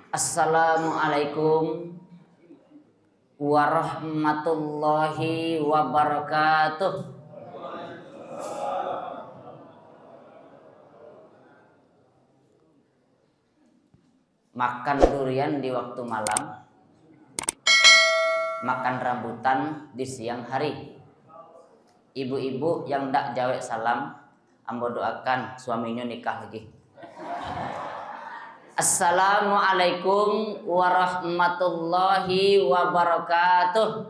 Assalamualaikum warahmatullahi wabarakatuh. Makan durian di waktu malam, makan rambutan di siang hari. Ibu-ibu yang ndak jawab salam, ambo doakan suaminya nikah lagi. Assalamualaikum warahmatullahi wabarakatuh.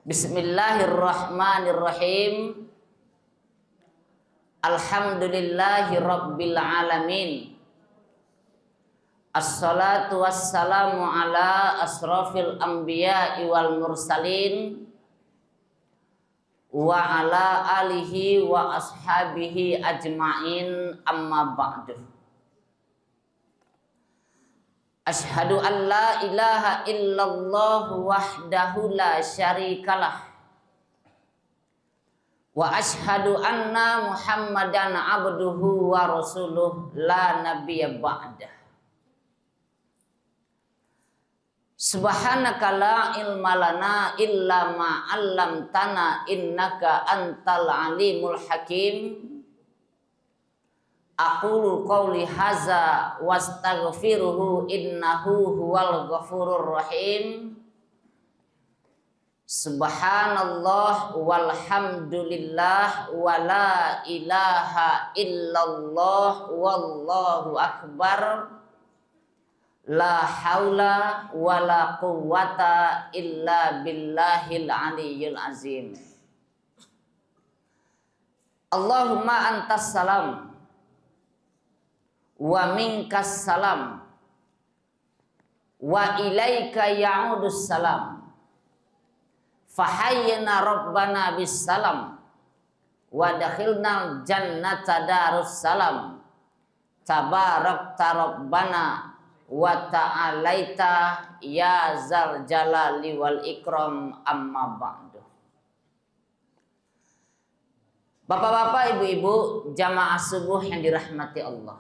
Bismillahirrahmanirrahim. Alhamdulillahi rabbil alamin. Assalatu wassalamu ala asrafil anbiya'i wal mursalin wa ala alihi wa ashabihi ajma'in, amma ba'du. Ashhadu an la ilaha illallah wahdahu la syarikalah wa ashhadu anna muhammadan abduhu wa rasuluh la nabiyya ba'dah. Subhanaka la ilma lana illa ma 'allamtana innaka antal alimul hakim. Aqulu qawli haza wastaghfiruhu innahu huwal ghafurur rahim. Subhanallah walhamdulillah wa la ilaha illallah wallahu akbar. La haula wa la quwwata illa billahil aliyyil azim. Allahumma antas salam wa minkas salam wa ilaika ya'udus salam. Fahayyina rabbana bis salam wa dakhilna jannata darus salam. Tabarakta rabbana wa ta'alaita ya zal jalali wal ikram, amma ba'du. Bapak-bapak, ibu-ibu, jamaah subuh yang dirahmati Allah.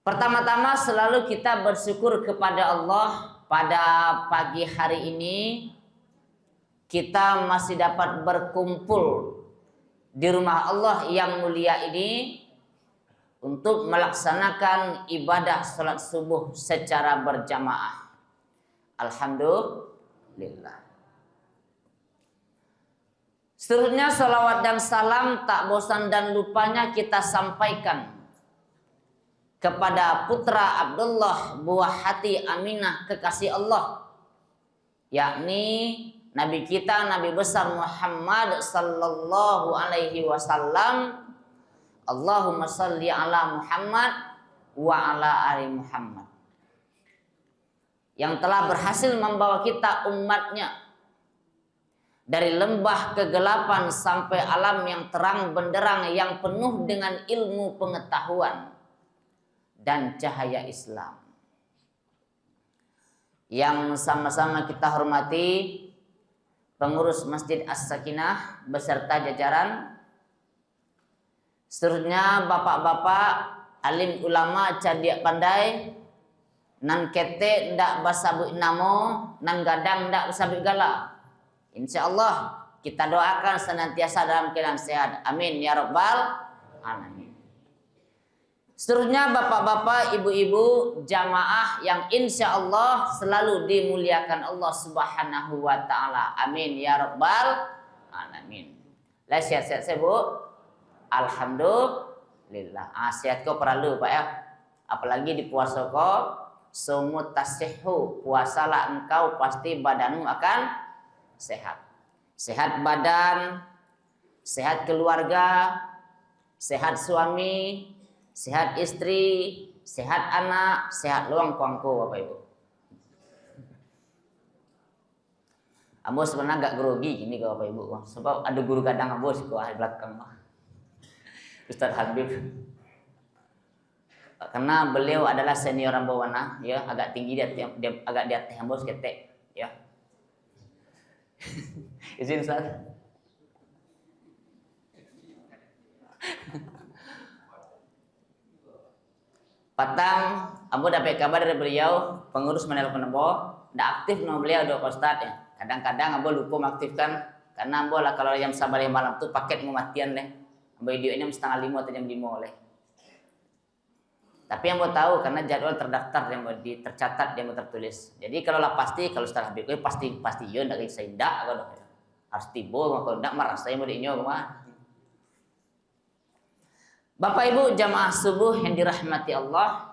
Pertama-tama selalu kita bersyukur kepada Allah. Pada pagi hari ini kita masih dapat berkumpul di rumah Allah yang mulia ini untuk melaksanakan ibadah salat subuh secara berjamaah. Alhamdulillah. Seterusnya salawat dan salam tak bosan dan lupanya kita sampaikan kepada putra Abdullah, buah hati Aminah, kekasih Allah, yakni Nabi kita, Nabi besar Muhammad sallallahu alaihi wasallam. Allahumma salli ala Muhammad wa ala ali Muhammad, yang telah berhasil membawa kita umatnya dari lembah kegelapan sampai alam yang terang benderang, yang penuh dengan ilmu pengetahuan dan cahaya Islam. Yang sama-sama kita hormati pengurus Masjid As-Sakinah beserta jajaran, seterusnya bapak-bapak, alim ulama, cerdik pandai, nan kete ndak basabuk namo, nan gadang ndak basabuk gala. Insyaallah kita doakan senantiasa dalam keadaan sehat. Amin ya rabbal alamin. Seterusnya bapak-bapak, ibu-ibu, jamaah yang insyaallah selalu dimuliakan Allah Subhanahu wa taala. Amin ya rabbal alamin. Lah sehat-sehat Bu. Alhamdulillah. Sehat kau perlu Pak ya. Apalagi di puasa kau, sumut tasihhu, puasalah engkau pasti badanmu akan sehat. Sehat badan, sehat keluarga, sehat suami, sehat istri, sehat anak, sehat luang kuangku Bapak Ibu. Ambo sebenarnya agak grogi gini Bapak Ibu, sebab ada guru kadang ambo sih di belakang mah. Ustaz Habib, karena beliau adalah senior ambawana, ya agak tinggi dia agak di atas ambo seketek, ya. Izin Ustaz. Patang, ambo dapat kabar dari beliau, pengurus menelpon ambo, ndak aktif nama beliau do Ustaz ya. Kadang-kadang ambo lupa mengaktifkan karena ambo lah kalau jam sabar malam tuh paket mematian leh. Ambo videonya 4:30 atau jam 5 oleh. Tapi ambo tahu karena jadwal terdaftar yang tercatat yang tertulis. Jadi kalau lah pasti kalau setelah Habib pasti yo ndak bisa indak kalau harus tibo kalau ndak marah saya mau dinyo kemana. Bapak Ibu jamaah subuh yang dirahmati Allah.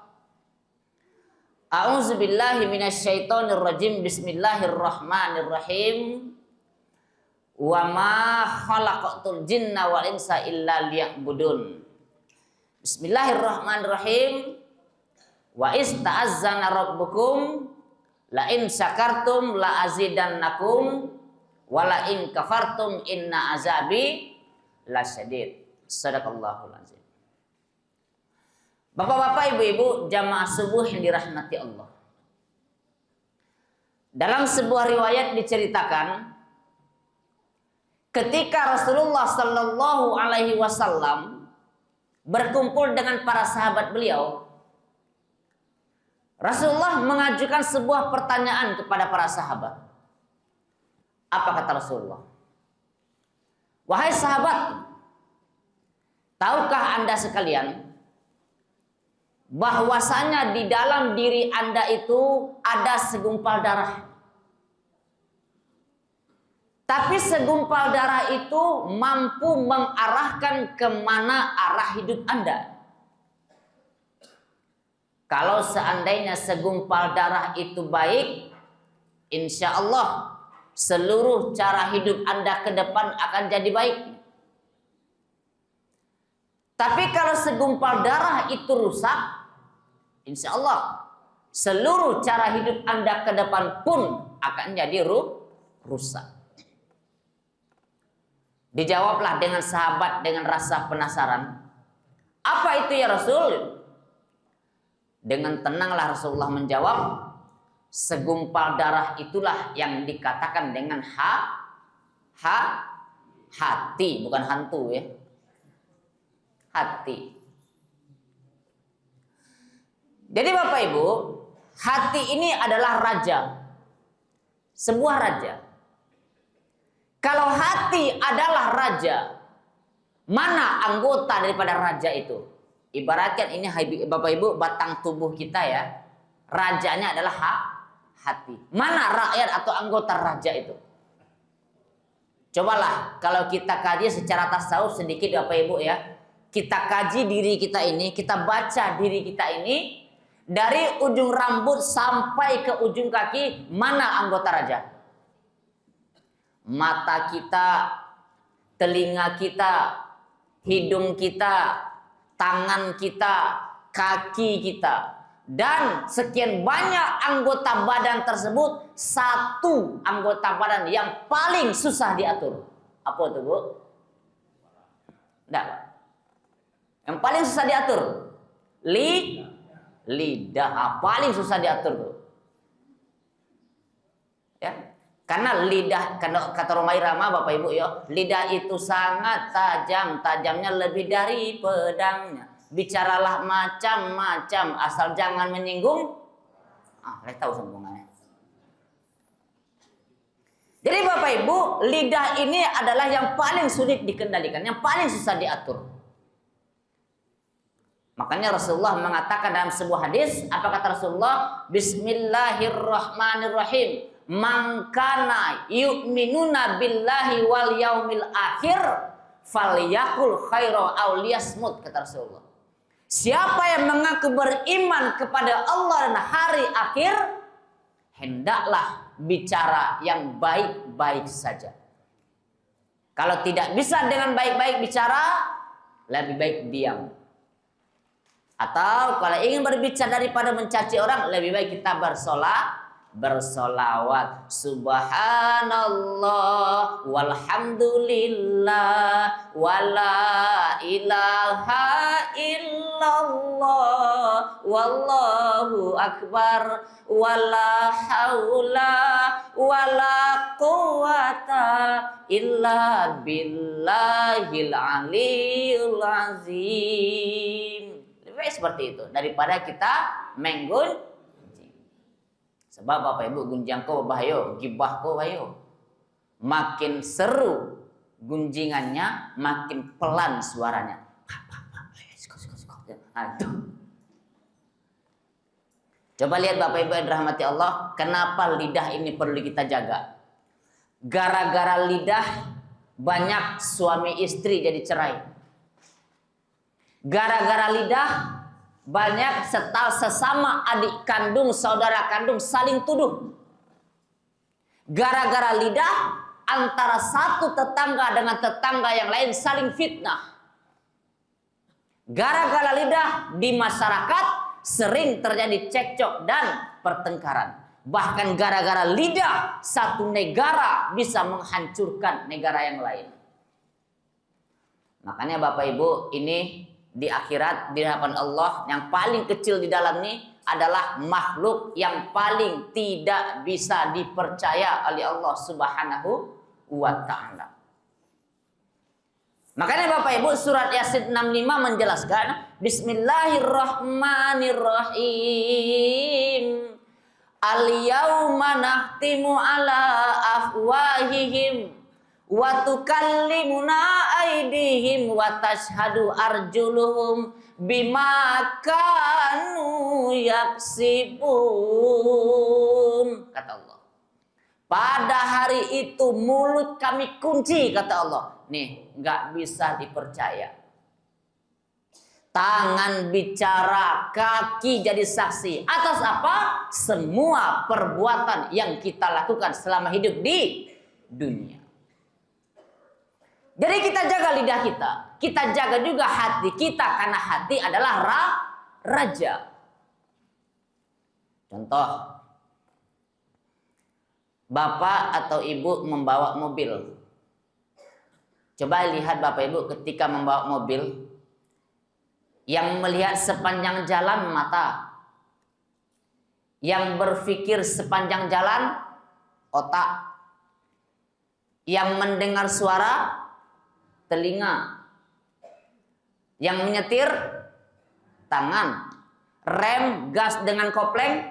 A'udzubillahi minasyaitonirrajim. Bismillahirrahmanirrahim. Wa ma khalaqatul jinna wal insa illa liya'budun. Bismillahirrahmanirrahim. Wa ista'azzana rabbukum la in syakartum la azidannakum wa la in kafartum inna azabi lasyadid. Shadaqallahul azim. Bapak-bapak, ibu-ibu, jamaah subuh yang dirahmati Allah. Dalam sebuah riwayat diceritakan ketika Rasulullah Sallallahu Alaihi Wasallam berkumpul dengan para sahabat beliau, Rasulullah mengajukan sebuah pertanyaan kepada para sahabat. Apa kata Rasulullah? Wahai sahabat, tahukah Anda sekalian bahwasanya di dalam diri Anda itu ada segumpal darah. Tapi segumpal darah itu mampu mengarahkan kemana arah hidup Anda. Kalau seandainya segumpal darah itu baik, insya Allah seluruh cara hidup Anda ke depan akan jadi baik. Tapi kalau segumpal darah itu rusak, insya Allah seluruh cara hidup Anda ke depan pun akan jadi rusak. Dijawablah dengan sahabat dengan rasa penasaran. Apa itu ya Rasul? Dengan tenanglah Rasulullah menjawab, segumpal darah itulah yang dikatakan dengan hati, bukan hantu ya. Hati. Jadi Bapak Ibu, hati ini adalah raja. Sebuah raja. Kalau hati adalah raja, mana anggota daripada raja itu? Ibaratkan ini Bapak Ibu batang tubuh kita ya. Rajanya adalah hati. Mana rakyat atau anggota raja itu? Cobalah kalau kita kaji secara tasawuf sedikit Bapak Ibu ya. Kita kaji diri kita ini, kita baca diri kita ini dari ujung rambut sampai ke ujung kaki, mana anggota raja? Mata kita, telinga kita, hidung kita, tangan kita, kaki kita, dan sekian banyak anggota badan tersebut, satu anggota badan yang paling susah diatur. Apa itu, Bu? Enggak, Pak. Yang paling susah diatur, lidah paling susah diatur tuh. Ya, karena lidah, kata Romai Rama Bapak Ibu ya, lidah itu sangat tajam, tajamnya lebih dari pedangnya. Bicaralah macam-macam, asal jangan menyinggung. Saya tahu sambungannya. Jadi Bapak Ibu, lidah ini adalah yang paling sulit dikendalikan, yang paling susah diatur. Makanya Rasulullah mengatakan dalam sebuah hadis, apa kata Rasulullah? Bismillahirrahmanirrahim. Man kana yu'minuna billahi wal yaumil akhir falyakul khaira aw liyasmut, kata Rasulullah. Siapa yang mengaku beriman kepada Allah dan hari akhir, hendaklah bicara yang baik-baik saja. Kalau tidak bisa dengan baik-baik bicara, lebih baik diam. Atau kalau ingin berbicara daripada mencaci orang, lebih baik kita bersolawat. Subhanallah walhamdulillah wala ilaha illallah wallahu akbar wala haula wala quwata illa billahil aliyul azim. Lebih baik seperti itu daripada kita menggunjing. Sebab Bapak Ibu, gunjang ko bahaya, gibah ko bahaya. Makin seru gunjingannya, makin pelan suaranya. Aduh. Coba lihat Bapak Ibu yang dirahmati Allah, kenapa lidah ini perlu kita jaga? Gara-gara lidah banyak suami istri jadi cerai. Gara-gara lidah banyak sesama adik kandung, saudara kandung saling tuduh. Gara-gara lidah antara satu tetangga dengan tetangga yang lain saling fitnah. Gara-gara lidah di masyarakat sering terjadi cekcok dan pertengkaran. Bahkan gara-gara lidah satu negara bisa menghancurkan negara yang lain. Makanya Bapak Ibu, ini di akhirat di hadapan Allah yang paling kecil di dalam ini adalah makhluk yang paling tidak bisa dipercaya oleh Allah Subhanahu wa ta'ala. Makanya Bapak Ibu, surat Yasin 65 menjelaskan, Bismillahirrahmanirrahim. Al-yawma nakhtimu ala afwahihim wa tukallimuna aydihim wa tashhadu arjuluhum bima kanu yaksibun. Kata Allah, pada hari itu mulut kami kunci, kata Allah. Nih, nggak bisa dipercaya. Tangan bicara, kaki jadi saksi. Atas apa? Semua perbuatan yang kita lakukan selama hidup di dunia. Jadi kita jaga lidah kita. Kita jaga juga hati kita, karena hati adalah raja. Contoh, bapak atau ibu membawa mobil. Coba lihat Bapak Ibu ketika membawa mobil, yang melihat sepanjang jalan mata, yang berpikir sepanjang jalan otak, yang mendengar suara telinga, yang menyetir tangan, rem gas dengan kopling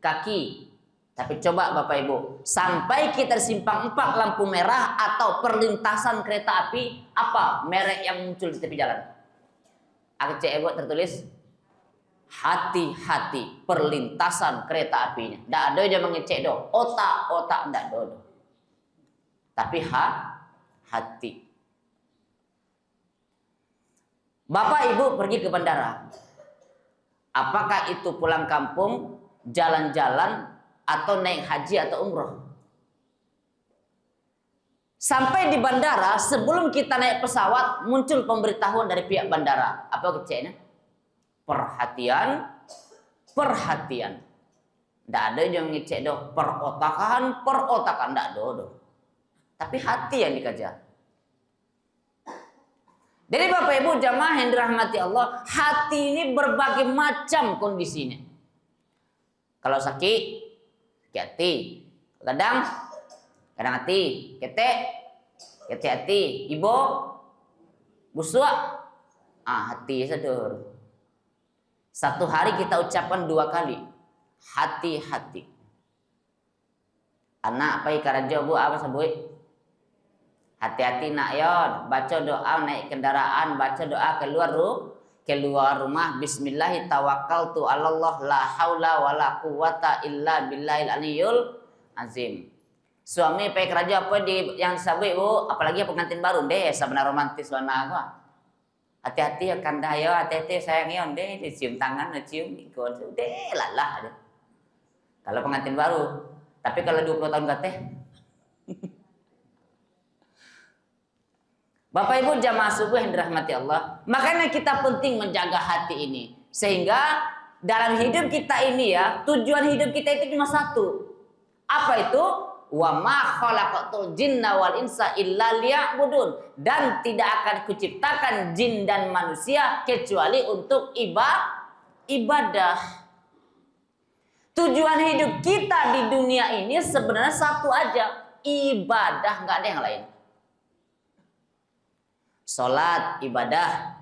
kaki. Tapi coba Bapak Ibu, sampai kita simpang 4 lampu merah atau perlintasan kereta api, apa merek yang muncul di tepi jalan? ACE tertulis hati-hati perlintasan kereta apinya. Nggak ada yang mengecek do, otak nggak do. Tapi hati. Bapak Ibu pergi ke bandara. Apakah itu pulang kampung, jalan-jalan, atau naik haji atau umroh? Sampai di bandara, sebelum kita naik pesawat, muncul pemberitahuan dari pihak bandara. Apa keceknya? Perhatian. Tidak ada yang ngecek do. Perotakan. Tidak ada. Tapi hati yang dikejar. Jadi Bapak Ibu jamaah yang dirahmati Allah, hati ini berbagai macam kondisinya. Kalau sakit hati, kadang hati, ketek hati, ibu, busuk, hati sedur. Satu hari kita ucapkan 2 kali, hati-hati. Anak pai karajo bu apa sebut? Hati-hati nak yon, baca doa naik kendaraan, baca doa keluar rumah, bismillah tawakkaltu 'alallah la haula wala quwata illa billahil aliyul azim. Suami pergi kerja apa di yang sabit bu, apalagi pengantin baru deh, sebenarnya romantis mana gua. Hati-hati ya kanda yo, hati-hati sayang yon deh, dicium tangan, dicium ikut, deh lah. Kalau pengantin baru, tapi kalau 20 tahun kateh. Bapak Ibu jamaah subuh yang dirahmati Allah, makanya kita penting menjaga hati ini. Sehingga dalam hidup kita ini ya, tujuan hidup kita itu cuma satu. Apa itu? Wa ma khalaqatul jinna wal insa illa liya'budun. Dan tidak akan kuciptakan jin dan manusia kecuali untuk ibadah. Tujuan hidup kita di dunia ini sebenarnya satu aja. ibadah, nggak ada yang lain. Salat ibadah.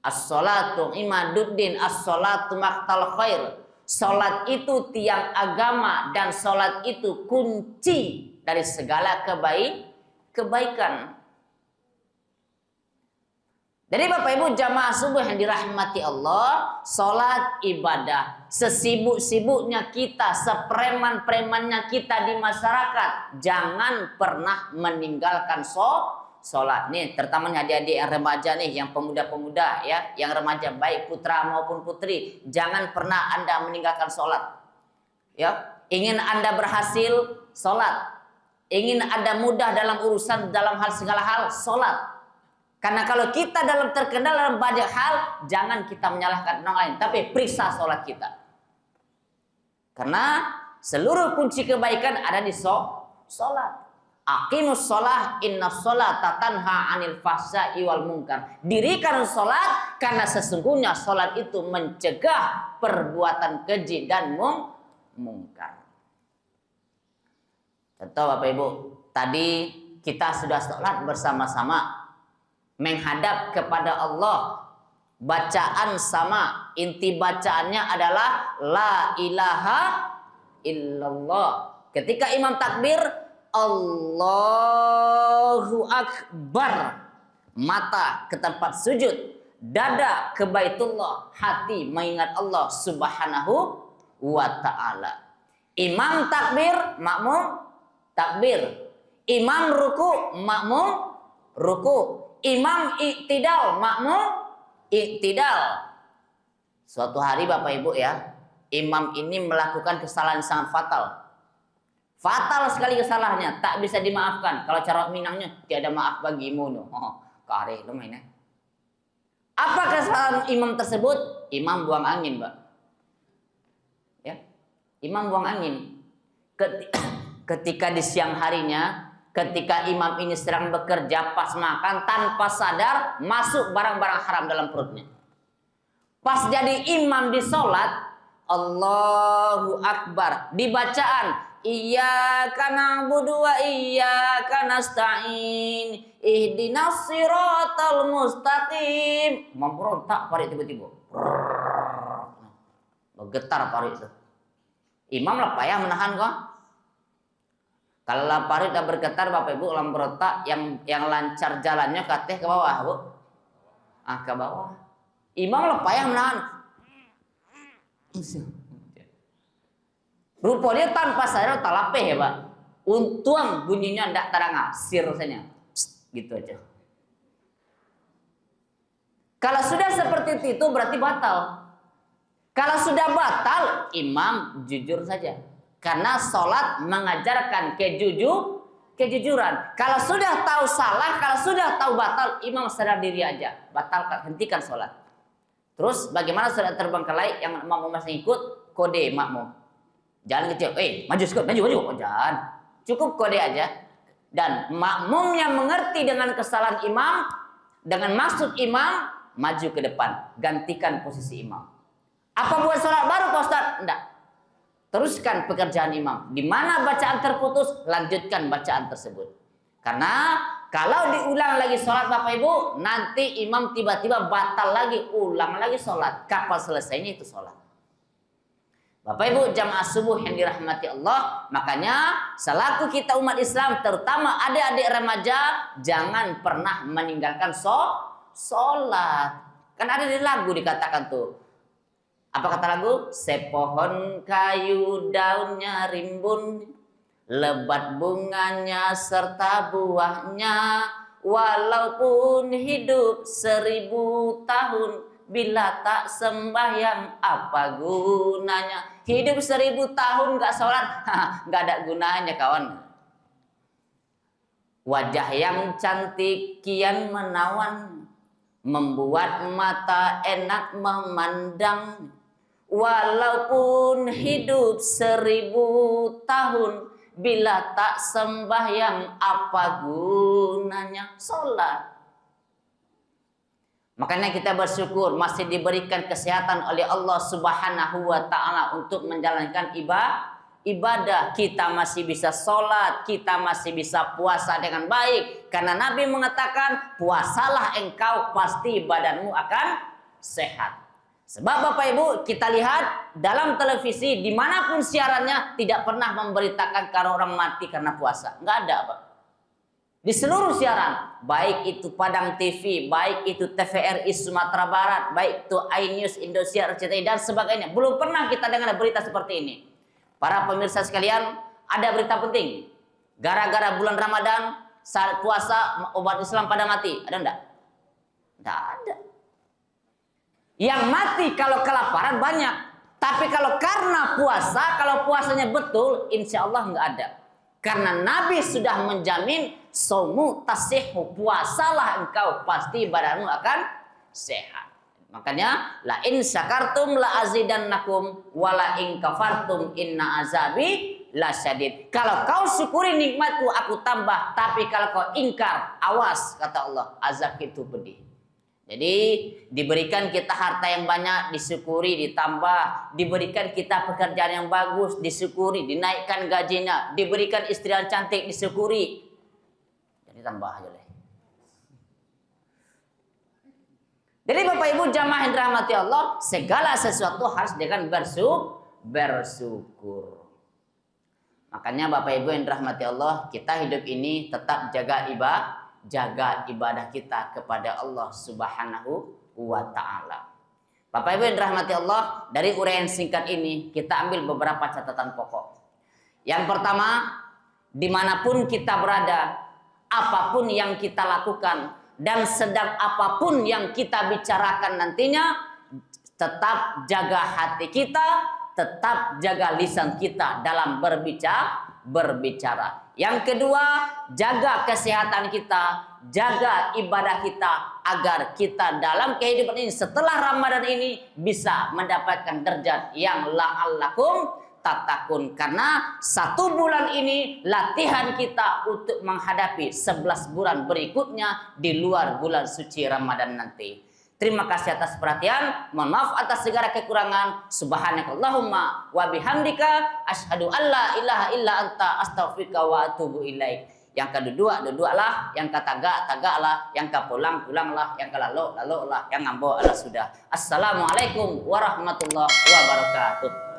As-salatu imaduddin, as-salatu maqtal khair. Salat itu tiang agama dan salat itu kunci dari segala kebaikan. Jadi Bapak Ibu jamaah subuh yang dirahmati Allah, salat ibadah. Sesibuk-sibuknya kita, sepreman-premannya kita di masyarakat, jangan pernah meninggalkan salat. Nih, terutama adik-adik yang remaja nih, yang pemuda-pemuda ya, yang remaja baik putra maupun putri, jangan pernah Anda meninggalkan salat. Ya, ingin Anda berhasil, salat. Ingin Anda mudah dalam urusan dalam hal segala hal, salat. Karena kalau kita terkendala dalam banyak hal, jangan kita menyalahkan orang lain, tapi periksa sholat kita. Karena seluruh kunci kebaikan ada di sholat. Aqimus sholat, inna sholata tanha anil fahsya'i wal munkar. Dirikan sholat karena sesungguhnya sholat itu mencegah perbuatan keji dan mungkar. Contoh Bapak Ibu, tadi kita sudah sholat bersama-sama, menghadap kepada Allah. Bacaan sama, inti bacaannya adalah la ilaha illallah. Ketika imam takbir, Allahu akbar, mata ke tempat sujud, dada ke Baitullah, hati mengingat Allah Subhanahu wa ta'ala. Imam takbir, makmum takbir. Imam ruku, makmum ruku. Imam iktidal, makmum iktidal. Suatu hari Bapak Ibu ya, imam ini melakukan kesalahan sangat fatal. Fatal sekali kesalahannya, tak bisa dimaafkan. Kalau cara Minangnya, tiada maaf bagimu. Kare lu mainnya. Apa kesalahan imam tersebut? Imam buang angin, Mbak. Ya. Imam buang angin. Ketika di siang harinya, ketika imam ini sedang bekerja, pas makan tanpa sadar masuk barang-barang haram dalam perutnya. Pas jadi imam di sholat, Allahu Akbar, di bacaan iyyaka na'budu wa iyyaka nasta'in ihdinas siratal mustaqim. Memberontak parit tiba-tiba. Bergetar parit itu. Imam lah payah menahan kok. Kalau parit udah bergetar Bapak Ibu ulang berontak, yang lancar jalannya kateh ke bawah, Bu. Ke bawah. Imam lah payah menahan. Rupanya tanpa sadar talapeh ya, Pak. Untung bunyinya ndak terang, sir rasanya. Gitu aja. Kalau sudah seperti itu berarti batal. Kalau sudah batal, imam jujur saja. Karena sholat mengajarkan kejujuran. Kalau sudah tahu salah, kalau sudah tahu batal, imam sadar diri aja. Batalkan, hentikan sholat. Terus bagaimana sudah terbengkalai yang makmum masih ikut, kode makmum. Jangan kecil, maju sekut, maju. Oh, jangan. Cukup kode aja. Dan makmum yang mengerti dengan kesalahan imam, dengan maksud imam, maju ke depan. Gantikan posisi imam. Apa buat sholat baru Pak Ustaz? Enggak. Teruskan pekerjaan imam. Di mana bacaan terputus, lanjutkan bacaan tersebut. Karena kalau diulang lagi sholat Bapak Ibu, nanti imam tiba-tiba batal lagi, ulang lagi sholat. Kapan selesainya itu sholat? Bapak Ibu jamaah subuh yang dirahmati Allah, makanya selaku kita umat Islam, terutama adik-adik remaja, jangan pernah meninggalkan sholat. Kan ada di lagu dikatakan tuh. Apa kata lagu? Sepohon kayu daunnya rimbun, lebat bunganya serta buahnya, walaupun hidup 1000 tahun, bila tak sembahyang apa gunanya? Hidup 1000 tahun gak sholat, gak ada gunanya kawan. Wajah yang cantik kian menawan, membuat mata enak memandang. Walaupun hidup 1000 tahun, bila tak sembahyang apa gunanya? Sholat. Makanya kita bersyukur masih diberikan kesehatan oleh Allah Subhanahu wa ta'ala untuk menjalankan ibadah, kita masih bisa sholat, kita masih bisa puasa dengan baik. Karena Nabi mengatakan, puasalah engkau, pasti badanmu akan sehat. Sebab Bapak Ibu, kita lihat dalam televisi, dimanapun siarannya, tidak pernah memberitakan kalau orang mati karena puasa. Nggak ada, Pak. Di seluruh siaran, baik itu Padang TV, baik itu TVRI Sumatera Barat, baik itu iNews, Indosiar, RCTI, dan sebagainya. Belum pernah kita dengar berita seperti ini. Para pemirsa sekalian, ada berita penting. Gara-gara bulan Ramadan, saat puasa, umat Islam pada mati. Ada enggak? Enggak ada. Yang mati kalau kelaparan banyak. Tapi kalau karena puasa, kalau puasanya betul, insya Allah enggak ada. Karena Nabi sudah menjamin, somu tasihu, puasalah engkau, pasti badanmu akan sehat. Makanya, la in syakartum la azidannakum, wa la in kafartum inna azabi lasyadid. Kalau kau syukuri nikmatku, aku tambah. Tapi kalau kau ingkar, awas, kata Allah, azab itu pedih. Jadi diberikan kita harta yang banyak, disyukuri, ditambah. Diberikan kita pekerjaan yang bagus, disyukuri, dinaikkan gajinya. Diberikan istri yang cantik, disyukuri. Jadi tambah aja deh. Jadi Bapak Ibu jamaah yang dirahmati Allah, segala sesuatu harus dengan bersyukur. Makanya Bapak Ibu yang dirahmati Allah, kita hidup ini tetap jaga ibadah kita kepada Allah Subhanahu wa Ta'ala. Bapak Ibu yang dirahmati Allah, dari uraian singkat ini kita ambil beberapa catatan pokok. Yang pertama, dimanapun kita berada, apapun yang kita lakukan, dan sedang apapun yang kita bicarakan nantinya, tetap jaga hati kita, tetap jaga lisan kita dalam berbicara. Yang kedua, jaga kesehatan kita, jaga ibadah kita, agar kita dalam kehidupan ini setelah Ramadan ini bisa mendapatkan derajat yang la'allakum tatakun. Karena 1 bulan ini latihan kita untuk menghadapi 11 bulan berikutnya di luar bulan suci Ramadan nanti. Terima kasih atas perhatian. Mohon maaf atas segala kekurangan. Subhanakallahumma wa bihamdika asyhadu alla ilaha illa anta astaghfiruka wa atubu ilaik. Yang kedua, duduklah. Yang kataga, tagaklah. Yang kapulang, pulanglah. Yang kalalu, lalulah. Yang ngambo, ala sudah. Assalamualaikum warahmatullahi wabarakatuh.